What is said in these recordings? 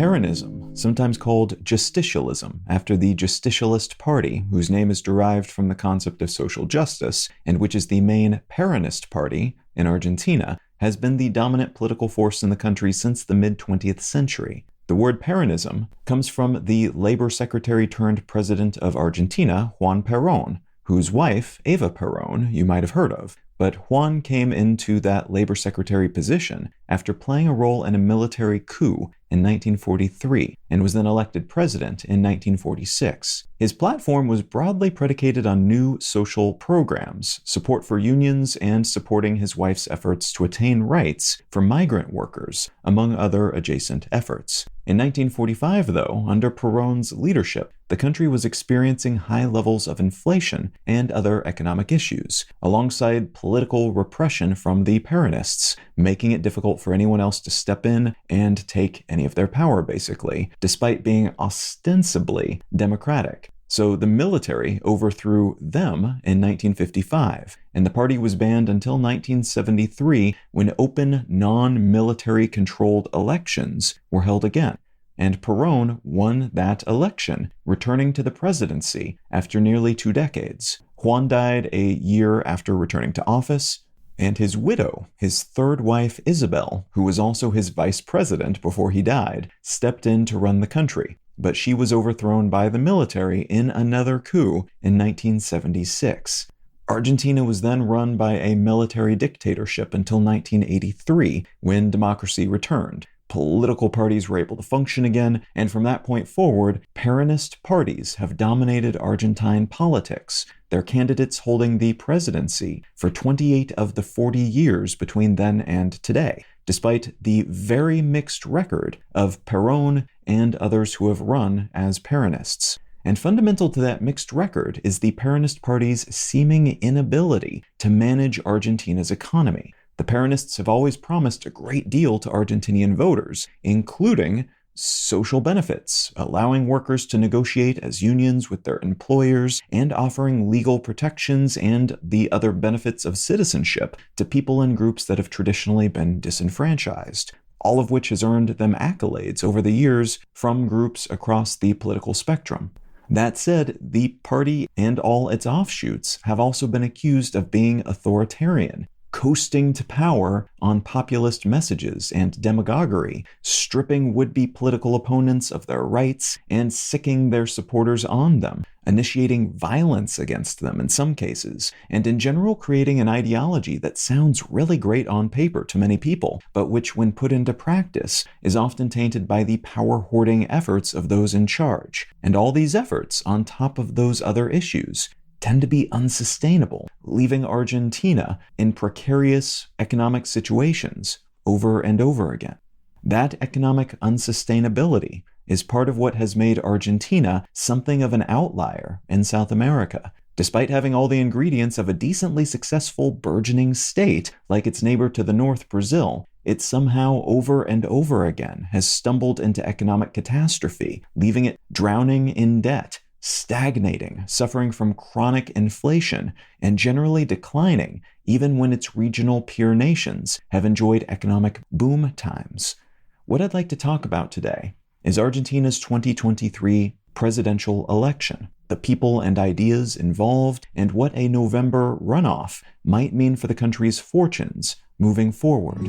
Peronism, sometimes called Justicialism, after the Justicialist party, whose name is derived from the concept of social justice, and which is the main Peronist party in Argentina, has been the dominant political force in the country since the mid-20th century. The word Peronism comes from the labor secretary turned president of Argentina, Juan Perón, whose wife, Eva Perón, you might have heard of. But Juan came into that labor secretary position after playing a role in a military coup in 1943 and was then elected president in 1946. His platform was broadly predicated on new social programs, support for unions, and supporting his wife's efforts to attain rights for migrant workers, among other adjacent efforts. In 1945, though, under Perón's leadership, the country was experiencing high levels of inflation and other economic issues, alongside political repression from the Peronists, making it difficult for anyone else to step in and take any of their power, basically, despite being ostensibly democratic. So the military overthrew them in 1955, and the party was banned until 1973 when open, non-military controlled elections were held again. And Perón won that election, returning to the presidency after nearly 2 decades. Juan died a year after returning to office, and his widow, his third wife Isabel, who was also his vice president before he died, stepped in to run the country. But she was overthrown by the military in another coup in 1976. Argentina was then run by a military dictatorship until 1983, when democracy returned. Political parties were able to function again, and from that point forward, Peronist parties have dominated Argentine politics, their candidates holding the presidency for 28 of the 40 years between then and today, despite the very mixed record of Perón and others who have run as Peronists. And fundamental to that mixed record is the Peronist party's seeming inability to manage Argentina's economy. The Peronists have always promised a great deal to Argentinian voters, including social benefits, allowing workers to negotiate as unions with their employers, and offering legal protections and the other benefits of citizenship to people and groups that have traditionally been disenfranchised, all of which has earned them accolades over the years from groups across the political spectrum. That said, the party and all its offshoots have also been accused of being authoritarian, coasting to power on populist messages and demagoguery, stripping would-be political opponents of their rights and sicking their supporters on them, initiating violence against them in some cases, and in general creating an ideology that sounds really great on paper to many people, but which when put into practice is often tainted by the power-hoarding efforts of those in charge. And all these efforts, on top of those other issues, tend to be unsustainable, leaving Argentina in precarious economic situations over and over again. That economic unsustainability is part of what has made Argentina something of an outlier in South America. Despite having all the ingredients of a decently successful burgeoning state like its neighbor to the north, Brazil, it somehow over and over again has stumbled into economic catastrophe, leaving it drowning in debt, stagnating, suffering from chronic inflation, and generally declining even when its regional peer nations have enjoyed economic boom times. What I'd like to talk about today is Argentina's 2023 presidential election, the people and ideas involved, and what a November runoff might mean for the country's fortunes moving forward.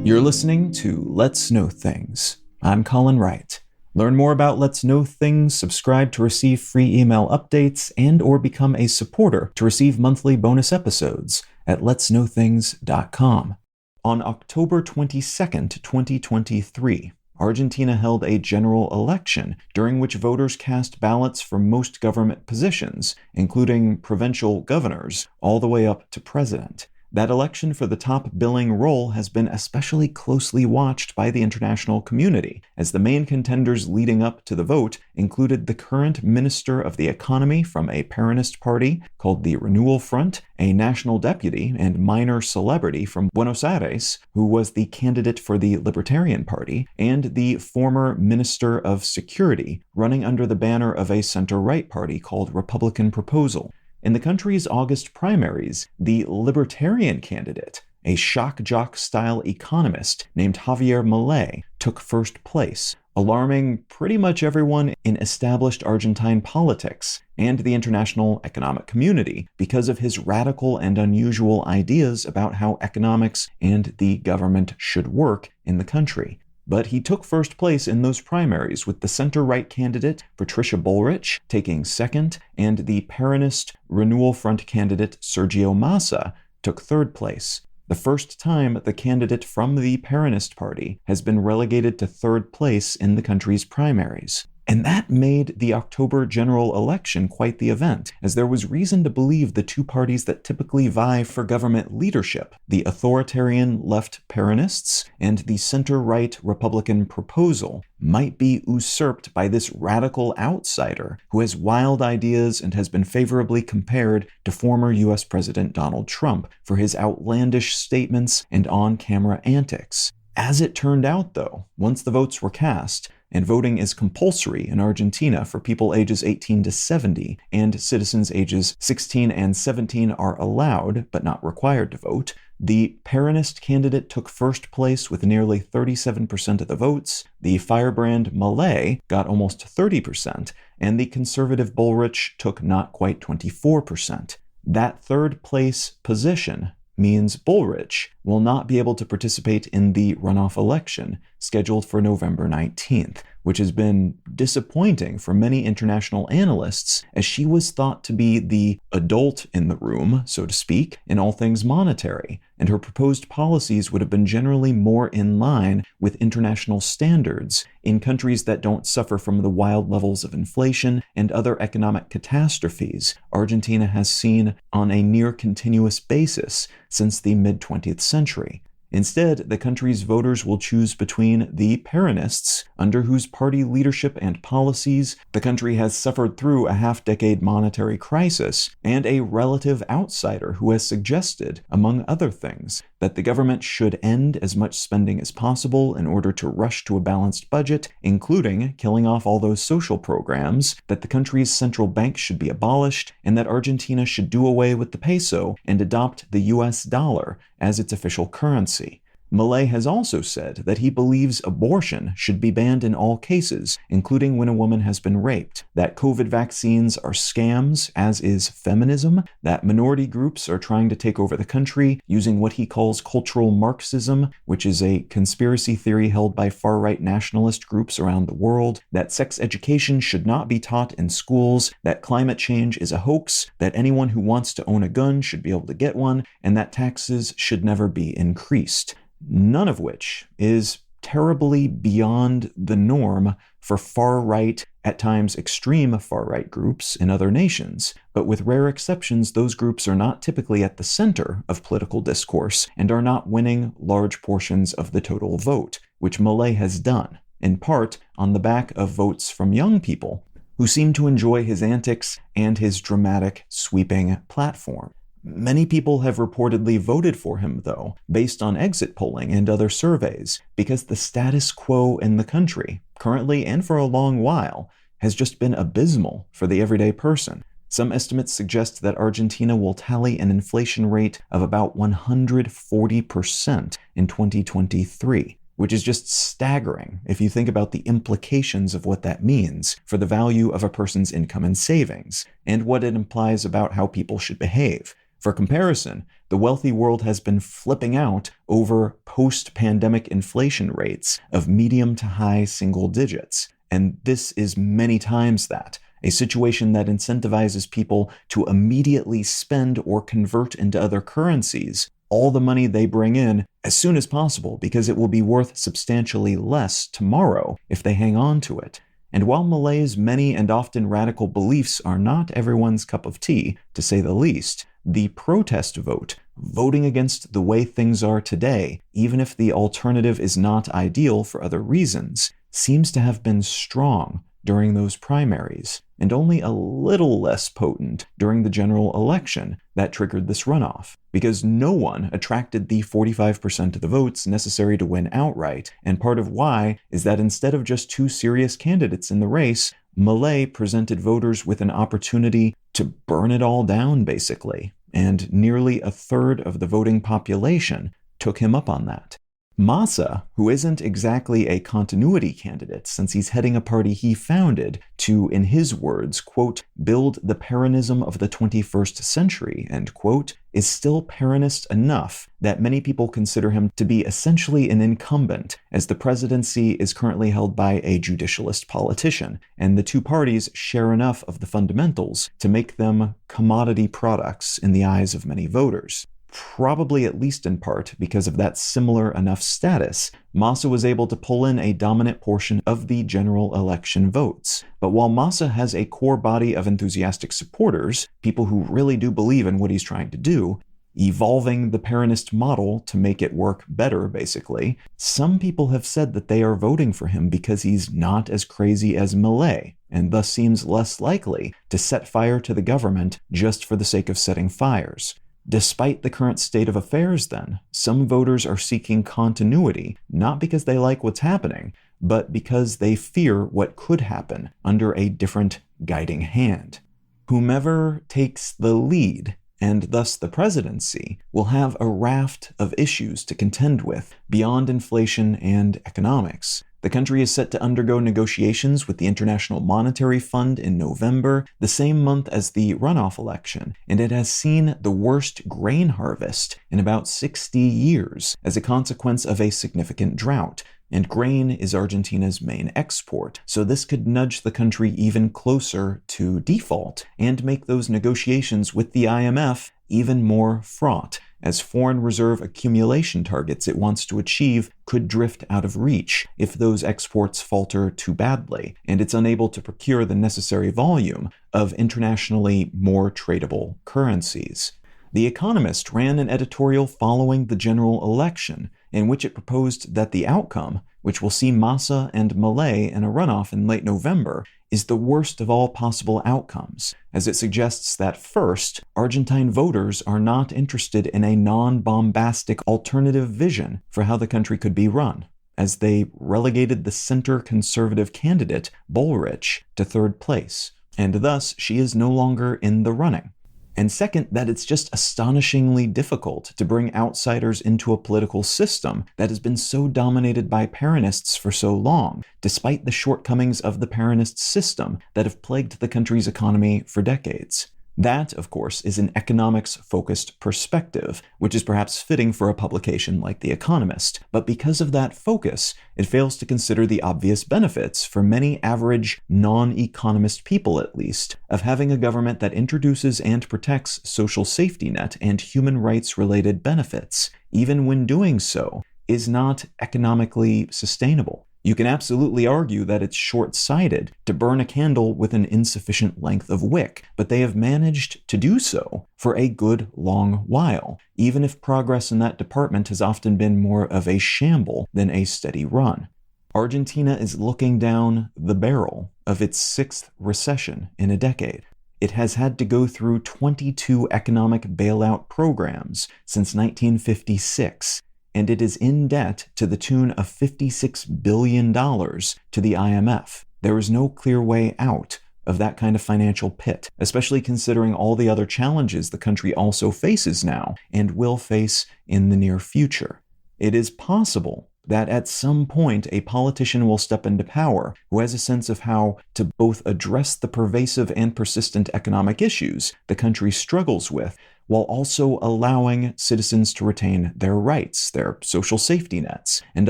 You're listening to Let's Know Things. I'm Colin Wright. Learn more about Let's Know Things, subscribe to receive free email updates, and or become a supporter to receive monthly bonus episodes at letsknowthings.com. On October 22nd, 2023, Argentina held a general election during which voters cast ballots for most government positions, including provincial governors, all the way up to president. That election for the top billing role has been especially closely watched by the international community, as the main contenders leading up to the vote included the current Minister of the Economy from a Peronist party called the Renewal Front, a national deputy and minor celebrity from Buenos Aires, who was the candidate for the Libertarian Party, and the former Minister of Security, running under the banner of a center-right party called Republican Proposal. In the country's August primaries, the Libertarian candidate, a shock-jock-style economist named Javier Milei, took first place, alarming pretty much everyone in established Argentine politics and the international economic community because of his radical and unusual ideas about how economics and the government should work in the country. But he took first place in those primaries, with the center-right candidate Patricia Bullrich taking second, and the Peronist Renewal Front candidate Sergio Massa took third place. The first time the candidate from the Peronist party has been relegated to third place in the country's primaries. And that made the October general election quite the event, as there was reason to believe the two parties that typically vie for government leadership, the authoritarian left Peronists and the center-right Republican proposal, might be usurped by this radical outsider who has wild ideas and has been favorably compared to former U.S. President Donald Trump for his outlandish statements and on-camera antics. As it turned out, though, once the votes were cast, and voting is compulsory in Argentina for people ages 18 to 70, and citizens ages 16 and 17 are allowed, but not required to vote, the Peronist candidate took first place with nearly 37% of the votes, the firebrand Milei got almost 30%, and the conservative Bullrich took not quite 24%. That third place position means Bullrich will not be able to participate in the runoff election scheduled for November 19th, which has been disappointing for many international analysts, as she was thought to be the adult in the room, so to speak, in all things monetary, and her proposed policies would have been generally more in line with international standards in countries that don't suffer from the wild levels of inflation and other economic catastrophes Argentina has seen on a near continuous basis since the mid-20th century. Instead, the country's voters will choose between the Peronists, under whose party leadership and policies the country has suffered through a half-decade monetary crisis, and a relative outsider who has suggested, among other things, that the government should end as much spending as possible in order to rush to a balanced budget, including killing off all those social programs, that the country's central bank should be abolished, and that Argentina should do away with the peso and adopt the US dollar as its official currency. Milei has also said that he believes abortion should be banned in all cases, including when a woman has been raped, that COVID vaccines are scams, as is feminism, that minority groups are trying to take over the country using what he calls cultural Marxism, which is a conspiracy theory held by far-right nationalist groups around the world, that sex education should not be taught in schools, that climate change is a hoax, that anyone who wants to own a gun should be able to get one, and that taxes should never be increased. None of which is terribly beyond the norm for far-right, at times extreme far-right groups in other nations. But with rare exceptions, those groups are not typically at the center of political discourse and are not winning large portions of the total vote, which Milei has done, in part on the back of votes from young people who seem to enjoy his antics and his dramatic, sweeping platform. Many people have reportedly voted for him, though, based on exit polling and other surveys, because the status quo in the country, currently and for a long while, has just been abysmal for the everyday person. Some estimates suggest that Argentina will tally an inflation rate of about 140% in 2023, which is just staggering if you think about the implications of what that means for the value of a person's income and savings, and what it implies about how people should behave. For comparison, the wealthy world has been flipping out over post-pandemic inflation rates of medium to high single digits. And this is many times that, a situation that incentivizes people to immediately spend or convert into other currencies all the money they bring in as soon as possible, because it will be worth substantially less tomorrow if they hang on to it. And while Milei's many and often radical beliefs are not everyone's cup of tea, to say the least, the protest vote, voting against the way things are today, even if the alternative is not ideal for other reasons, seems to have been strong during those primaries, and only a little less potent during the general election that triggered this runoff, because no one attracted the 45% of the votes necessary to win outright, and part of why is that instead of just two serious candidates in the race, Milei presented voters with an opportunity to burn it all down, basically. And nearly a third of the voting population took him up on that. Massa, who isn't exactly a continuity candidate since he's heading a party he founded to, in his words, quote, build the Peronism of the 21st century, end quote, is still Peronist enough that many people consider him to be essentially an incumbent, as the presidency is currently held by a Justicialist politician, and the two parties share enough of the fundamentals to make them commodity products in the eyes of many voters. Probably at least in part because of that similar enough status, Massa was able to pull in a dominant portion of the general election votes. But while Massa has a core body of enthusiastic supporters, people who really do believe in what he's trying to do, evolving the Peronist model to make it work better, basically, some people have said that they are voting for him because he's not as crazy as Milei, and thus seems less likely to set fire to the government just for the sake of setting fires. Despite the current state of affairs, then, some voters are seeking continuity, not because they like what's happening, but because they fear what could happen under a different guiding hand. Whomever takes the lead, and thus the presidency, will have a raft of issues to contend with beyond inflation and economics. The country is set to undergo negotiations with the International Monetary Fund in November, the same month as the runoff election, and it has seen the worst grain harvest in about 60 years as a consequence of a significant drought. And grain is Argentina's main export, so this could nudge the country even closer to default and make those negotiations with the IMF even more fraught, as foreign reserve accumulation targets it wants to achieve could drift out of reach if those exports falter too badly, and it's unable to procure the necessary volume of internationally more tradable currencies. The Economist ran an editorial following the general election, in which it proposed that the outcome, which will see Massa and Milei in a runoff in late November, is the worst of all possible outcomes, as it suggests that first, Argentine voters are not interested in a non-bombastic alternative vision for how the country could be run, as they relegated the center-conservative candidate, Bullrich, to third place, and thus she is no longer in the running. And second, that it's just astonishingly difficult to bring outsiders into a political system that has been so dominated by Peronists for so long, despite the shortcomings of the Peronist system that have plagued the country's economy for decades. That, of course, is an economics-focused perspective, which is perhaps fitting for a publication like The Economist. But because of that focus, it fails to consider the obvious benefits, for many average, non-economist people at least, of having a government that introduces and protects social safety net and human rights-related benefits, even when doing so, is not economically sustainable. You can absolutely argue that it's short-sighted to burn a candle with an insufficient length of wick, but they have managed to do so for a good long while, even if progress in that department has often been more of a shamble than a steady run. Argentina is looking down the barrel of its sixth recession in a decade. It has had to go through 22 economic bailout programs since 1956, and it is in debt to the tune of $56 billion to the IMF. There is no clear way out of that kind of financial pit, especially considering all the other challenges the country also faces now and will face in the near future. It is possible that at some point a politician will step into power who has a sense of how to both address the pervasive and persistent economic issues the country struggles with, while also allowing citizens to retain their rights, their social safety nets, and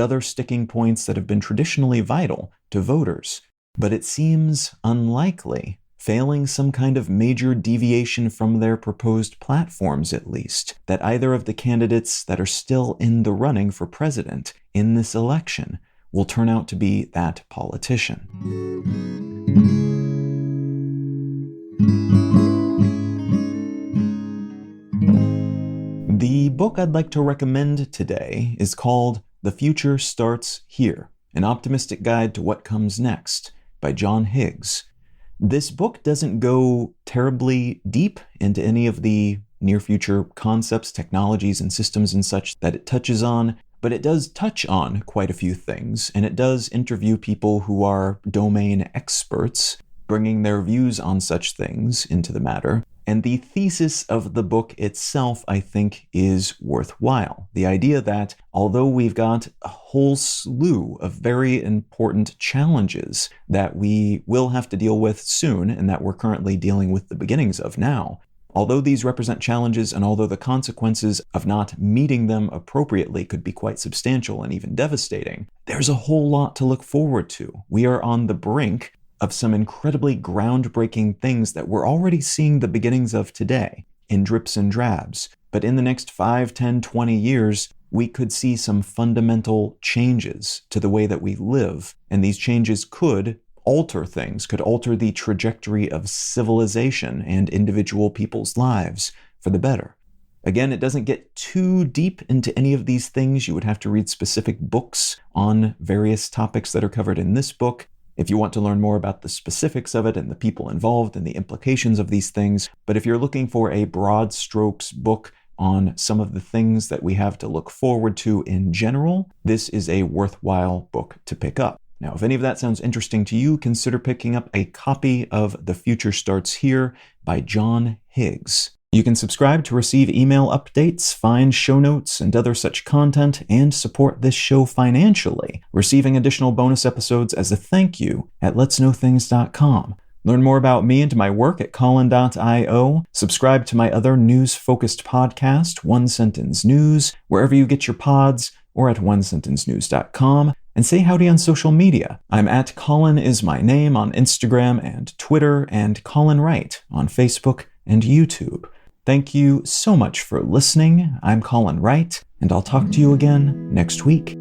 other sticking points that have been traditionally vital to voters. But it seems unlikely, failing some kind of major deviation from their proposed platforms at least, that either of the candidates that are still in the running for president in this election will turn out to be that politician. The book I'd like to recommend today is called The Future Starts Here, An Optimistic Guide to What Comes Next by John Higgs. This book doesn't go terribly deep into any of the near-future concepts, technologies, and systems and such that it touches on, but it does touch on quite a few things, and it does interview people who are domain experts. bringing their views on such things into the matter. And the thesis of the book itself, I think, is worthwhile. The idea that although we've got a whole slew of very important challenges that we will have to deal with soon and that we're currently dealing with the beginnings of now, although these represent challenges and although the consequences of not meeting them appropriately could be quite substantial and even devastating, there's a whole lot to look forward to. We are on the brink of some incredibly groundbreaking things that we're already seeing the beginnings of today, in drips and drabs. But in the next 5, 10, 20 years, we could see some fundamental changes to the way that we live, and these changes could alter things, could alter the trajectory of civilization and individual people's lives for the better. Again, it doesn't get too deep into any of these things. You would have to read specific books on various topics that are covered in this book if you want to learn more about the specifics of it and the people involved and the implications of these things. But if you're looking for a broad strokes book on some of the things that we have to look forward to in general, this is a worthwhile book to pick up. Now, if any of that sounds interesting to you, consider picking up a copy of The Future Starts Here by John Higgs. You can subscribe to receive email updates, find show notes, and other such content, and support this show financially, receiving additional bonus episodes as a thank you at letsknowthings.com. Learn more about me and my work at Colin.io. Subscribe to my other news-focused podcast, One Sentence News, wherever you get your pods, or at onesentencenews.com. And say howdy on social media. I'm at Colin is my name on Instagram and Twitter, and Colin Wright on Facebook and YouTube. Thank you so much for listening. I'm Colin Wright, and I'll talk to you again next week.